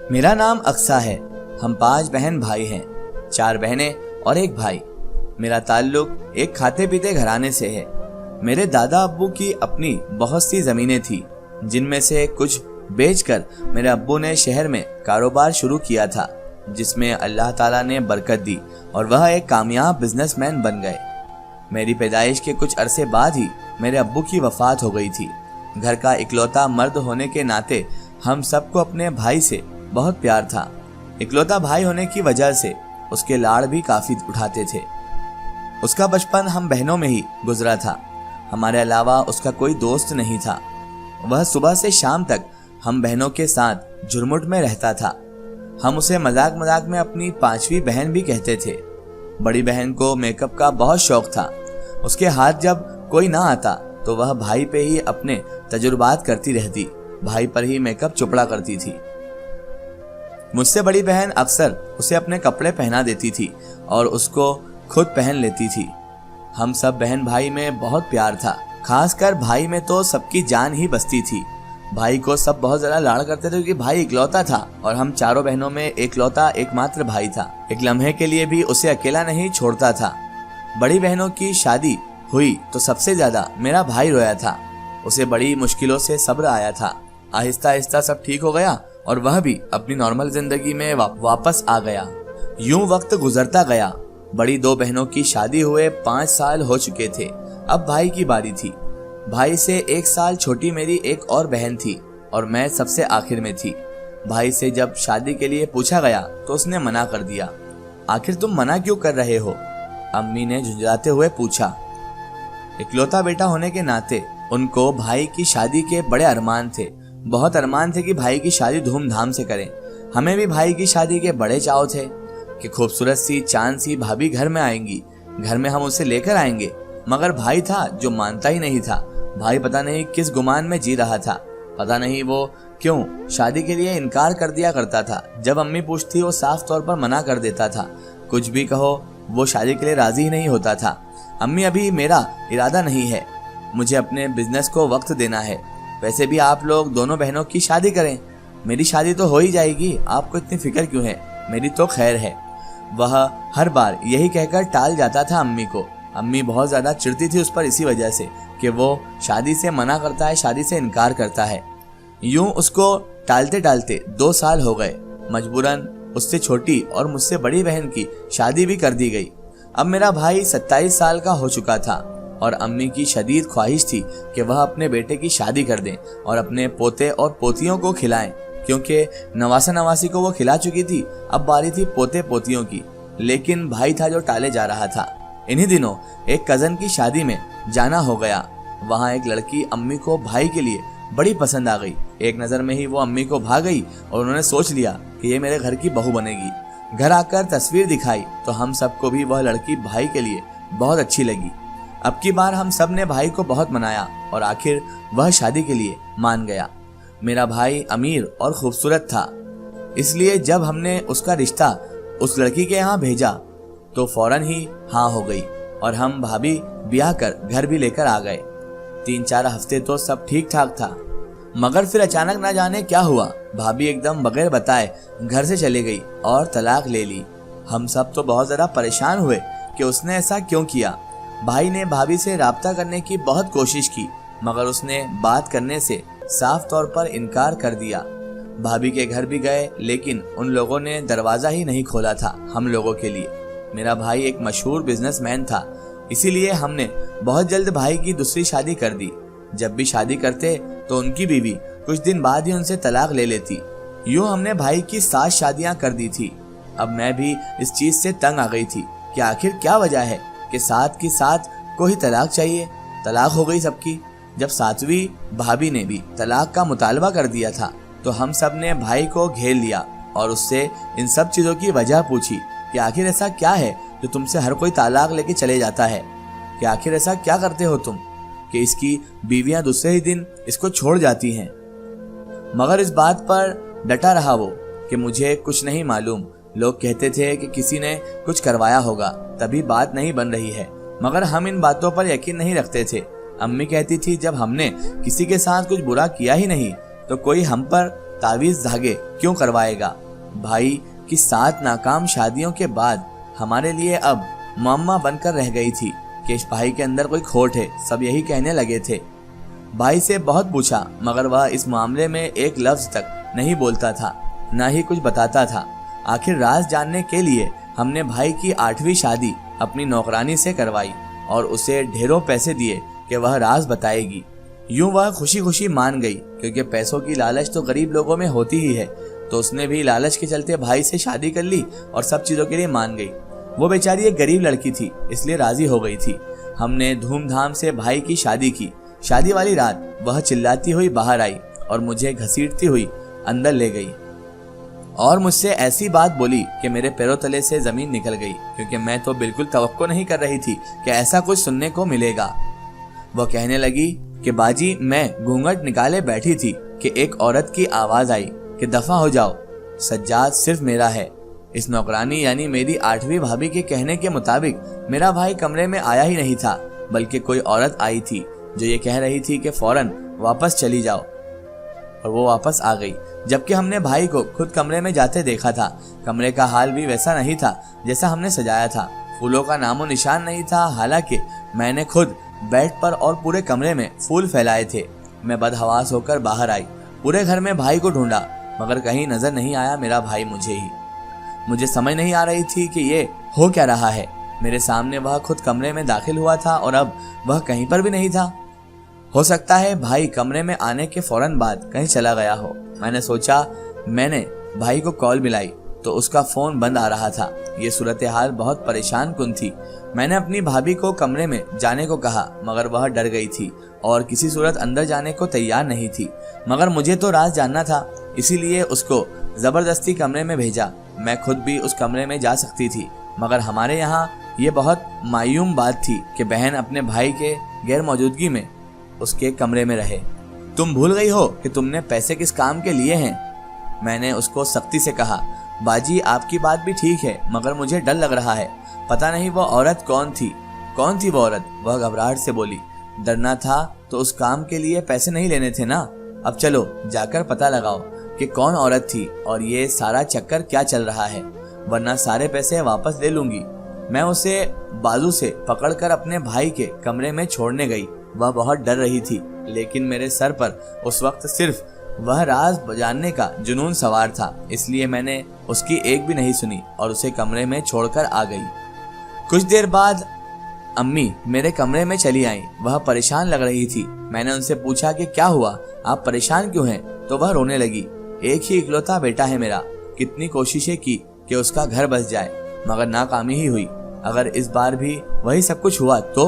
मेरा नाम अक्सा है। हम 5 बहन भाई हैं, 4 बहनें और 1 भाई। मेरा ताल्लुक एक खाते पीते घराने से है। मेरे दादा अब्बू की अपनी बहुत सी जमीनें थी, जिनमें से कुछ बेचकर मेरे अब्बू ने शहर में कारोबार शुरू किया था, जिसमें अल्लाह ताला ने बरकत दी और वह एक कामयाब बिजनेसमैन बन गए। मेरी पैदाइश के कुछ अरसे बाद ही मेरे अब्बू की वफात हो गई थी। घर का इकलौता मर्द होने के नाते हम सबको अपने भाई से बहुत प्यार था। इकलौता भाई होने की वजह से उसके लाड़ भी काफी उठाते थे। उसका बचपन हम बहनों में ही गुजरा था। हमारे अलावा उसका कोई दोस्त नहीं था। वह सुबह से शाम तक हम बहनों के साथ झुरमुट में रहता था। हम उसे मजाक मजाक में अपनी 5वीं बहन भी कहते थे। बड़ी बहन को मेकअप का बहुत शौक था। उसके हाथ जब कोई ना आता तो वह भाई पे ही अपने तजुर्बात करती रहती, भाई पर ही मेकअप चुपड़ा करती थी। मुझसे बड़ी बहन अक्सर उसे अपने कपड़े पहना देती थी और उसको खुद पहन लेती थी। हम सब बहन भाई में बहुत प्यार था। खासकर भाई में तो सबकी जान ही बसती थी। भाई को सब बहुत ज्यादा लाड़ करते थे क्योंकि भाई इकलौता था और हम चारों बहनों में इकलौता एकमात्र भाई था। एक लम्हे के लिए भी उसे अकेला नहीं छोड़ता था। बड़ी बहनों की शादी हुई तो सबसे ज्यादा मेरा भाई रोया था। उसे बड़ी मुश्किलों से सब्र आया था। आहिस्ता आहिस्ता सब ठीक हो गया और वह भी अपनी नॉर्मल जिंदगी में वापस आ गया। यूं वक्त गुजरता गया। बड़ी 2 बहनों की शादी हुए 5 साल हो चुके थे। अब भाई की बारी थी। भाई से 1 साल छोटी मेरी एक और बहन थी और मैं सबसे आखिर में थी। भाई से जब शादी के लिए पूछा गया तो उसने मना कर दिया। आखिर तुम मना क्यों कर रहे हो? अम्मी ने झुंझलाते हुए पूछा। इकलौता बेटा होने के नाते उनको भाई की शादी के बड़े अरमान थे। बहुत अरमान थे कि भाई की शादी धूमधाम से करें। हमें भी भाई की शादी के बड़े चाव थे कि खूबसूरत सी चांद सी भाभी घर में आएंगी, घर में हम उसे लेकर आएंगे। मगर भाई था जो मानता ही नहीं था। भाई पता नहीं किस गुमान में जी रहा था। पता नहीं वो क्यों शादी के लिए इनकार कर दिया करता था। जब अम्मी पूछती वो साफ तौर पर मना कर देता था। कुछ भी कहो वो शादी के लिए राजी ही नहीं होता था। अम्मी अभी मेरा इरादा नहीं है, मुझे अपने बिजनेस को वक्त देना है। वैसे भी आप लोग दोनों बहनों की शादी करें, मेरी शादी तो हो ही जाएगी, आपको इतनी फिक्र क्यों है, मेरी तो खैर है। वह हर बार यही कहकर टाल जाता था अम्मी को। अम्मी बहुत ज्यादा चिढ़ती थी उस पर इसी वजह से कि वो शादी से मना करता है, शादी से इनकार करता है। यूं उसको टालते टालते 2 साल हो गए। मजबूरन उससे छोटी और मुझसे बड़ी बहन की शादी भी कर दी गई। अब मेरा भाई 27 साल का हो चुका था और अम्मी की शदीद ख्वाहिश थी कि वह अपने बेटे की शादी कर दें और अपने पोते और पोतियों को खिलाएं, क्योंकि नवासा नवासी को वो खिला चुकी थी। अब बारी थी पोते पोतियों की, लेकिन भाई था जो टाले जा रहा था। इन्हीं दिनों एक कजन की शादी में जाना हो गया। वहाँ एक लड़की अम्मी को भाई के लिए बड़ी पसंद आ गई। एक नजर में ही वो अम्मी को भा गई और उन्होंने सोच लिया कि ये मेरे घर की बहू बनेगी। घर आकर तस्वीर दिखाई तो हम सबको भी वह लड़की भाई के लिए बहुत अच्छी लगी। अब की बार हम सब ने भाई को बहुत मनाया और आखिर वह शादी के लिए मान गया। मेरा भाई अमीर और खूबसूरत था, इसलिए जब हमने उसका रिश्ता उस लड़की के यहाँ भेजा तो फौरन ही हाँ हो गई और हम भाभी ब्याह कर घर भी लेकर आ गए। 3-4 हफ्ते तो सब ठीक ठाक था, मगर फिर अचानक ना जाने क्या हुआ, भाभी एकदम बगैर बताए घर से चली गई और तलाक ले ली। हम सब तो बहुत ज़्यादा परेशान हुए कि उसने ऐसा क्यों किया। भाई ने भाभी से राब्ता करने की बहुत कोशिश की, मगर उसने बात करने से साफ तौर पर इनकार कर दिया। भाभी के घर भी गए, लेकिन उन लोगों ने दरवाज़ा ही नहीं खोला था हम लोगों के लिए। मेरा भाई एक मशहूर बिजनेसमैन था, इसीलिए हमने बहुत जल्द भाई की दूसरी शादी कर दी। जब भी शादी करते तो उनकी बीवी कुछ दिन बाद ही उनसे तलाक ले लेती। यूं हमने भाई की 7 शादियां कर दी थी। अब मैं भी इस चीज से तंग आ गई थी कि आखिर क्या वजह है कि 7 की 7 को ही तलाक चाहिए। तलाक हो गई सबकी। जब 7वीं भाभी ने भी तलाक का मुतालबा कर दिया था तो हम सब ने भाई को घेर लिया और उससे इन सब चीजों की वजह पूछी कि आखिर ऐसा क्या है जो तुमसे हर कोई तलाक लेके चले जाता है, कि आखिर ऐसा क्या करते हो तुम कि इसकी बीवियां दूसरे ही दिन इसको छोड़ जाती हैं। मगर इस बात पर डटा रहा वो कि मुझे कुछ नहीं मालूम। लोग कहते थे कि किसी ने कुछ करवाया होगा तभी बात नहीं बन रही है, मगर हम इन बातों पर यकीन नहीं रखते थे। अम्मी कहती थी जब हमने किसी के साथ कुछ बुरा किया ही नहीं तो कोई हम पर तावीज धागे क्यों करवाएगा। भाई की 7 नाकाम शादियों के बाद हमारे लिए अब मुअम्मा बनकर रह गई थी कि इस भाई के अंदर कोई खोट है। सब यही कहने लगे थे। भाई से बहुत पूछा मगर वह इस मामले में एक लफ्ज तक नहीं बोलता था, ना ही कुछ बताता था। आखिर राज जानने के लिए हमने भाई की 8वीं शादी अपनी नौकरानी से करवाई और उसे ढेरों पैसे दिए कि वह राज बताएगी। यूं वह खुशी खुशी मान गई, क्योंकि पैसों की लालच तो गरीब लोगों में होती ही है। तो उसने भी लालच के चलते भाई से शादी कर ली और सब चीजों के लिए मान गई। वो बेचारी एक गरीब लड़की थी, इसलिए राजी हो गई थी। हमने धूमधाम से भाई की शादी की। शादी वाली रात वह चिल्लाती हुई बाहर आई और मुझे घसीटती हुई अंदर ले गई और मुझसे ऐसी बात बोली कि मेरे पैरों तले से जमीन निकल गई, क्योंकि मैं तो बिल्कुल तवक्को नहीं कर रही थी कि ऐसा कुछ सुनने को मिलेगा। वह कहने लगी कि बाजी, मैं घूंघट निकाले बैठी थी कि एक औरत की आवाज आई कि दफा हो जाओ, सज्जाद सिर्फ मेरा है। इस नौकरानी यानी मेरी 8वीं भाभी के कहने के मुताबिक मेरा भाई कमरे में आया ही नहीं था, बल्कि कोई औरत आई थी जो ये कह रही थी कि फौरन वापस चली जाओ, और वो वापस आ गई। जबकि हमने भाई को खुद कमरे में जाते देखा था। कमरे का हाल भी वैसा नहीं था जैसा हमने सजाया था। फूलों का नामो निशान नहीं था, हालांकि मैंने खुद बेड पर और पूरे कमरे में फूल फैलाए थे। मैं बदहवास होकर बाहर आई। पूरे घर में भाई को ढूंढा मगर कहीं नजर नहीं आया मेरा भाई मुझे ही। मुझे समझ नहीं आ रही थी कि ये हो क्या रहा है। मेरे सामने वह खुद कमरे में दाखिल हुआ था और अब वह कहीं पर भी नहीं था। हो सकता है भाई कमरे में आने के फौरन बाद कहीं चला गया हो। मैंने सोचा। मैंने भाई को कॉल मिलाई तो उसका फोन बंद आ रहा था। ये सूरत हाल बहुत परेशान कुन थी। मैंने अपनी भाभी को कमरे में जाने को कहा मगर वह डर गई थी और किसी सूरत अंदर जाने को तैयार नहीं थी। मगर मुझे तो राज जानना था, इसीलिए उसको जबरदस्ती कमरे में भेजा। मैं खुद भी उस कमरे में जा सकती थी, मगर हमारे यहाँ ये बहुत मायूम बात थी कि बहन अपने भाई के गैर मौजूदगी में उसके कमरे में रहे। तुम भूल गई हो कि तुमने पैसे किस काम के लिए हैं? मैंने उसको सख्ती से कहा। बाजी, आपकी बात भी ठीक है, मगर मुझे डर लग रहा है। पता नहीं वो औरत कौन थी। कौन थी वो औरत? वह घबराहट से बोली। डरना था तो उस काम के लिए पैसे नहीं लेने थे ना। अब चलो जाकर पता लगाओ कि कौन औरत थी और ये सारा चक्कर क्या चल रहा है, वरना सारे पैसे वापस ले लूंगी। मैं उसे बाजू से पकड़कर अपने भाई के कमरे में छोड़ने गई। वह बहुत डर रही थी, लेकिन मेरे सर पर उस वक्त सिर्फ वह राज बजाने का जुनून सवार था, इसलिए मैंने उसकी एक भी नहीं सुनी और उसे कमरे में छोड़कर आ गई। कुछ देर बाद अम्मी मेरे कमरे में चली आई। वह परेशान लग रही थी। मैंने उनसे पूछा कि क्या हुआ, आप परेशान क्यों हैं? तो वह रोने लगी। एक ही इकलौता बेटा है मेरा। कितनी कोशिशें की कि उसका घर बस जाए, मगर नाकामी ही हुई। अगर इस बार भी वही सब कुछ हुआ तो?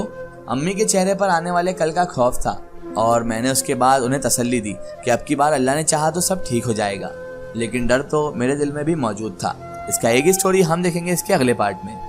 अम्मी के चेहरे पर आने वाले कल का खौफ था और मैंने उसके बाद उन्हें तसल्ली दी कि अब की बार अल्लाह ने चाहा तो सब ठीक हो जाएगा। लेकिन डर तो मेरे दिल में भी मौजूद था। इसका एक ही स्टोरी हम देखेंगे इसके अगले पार्ट में।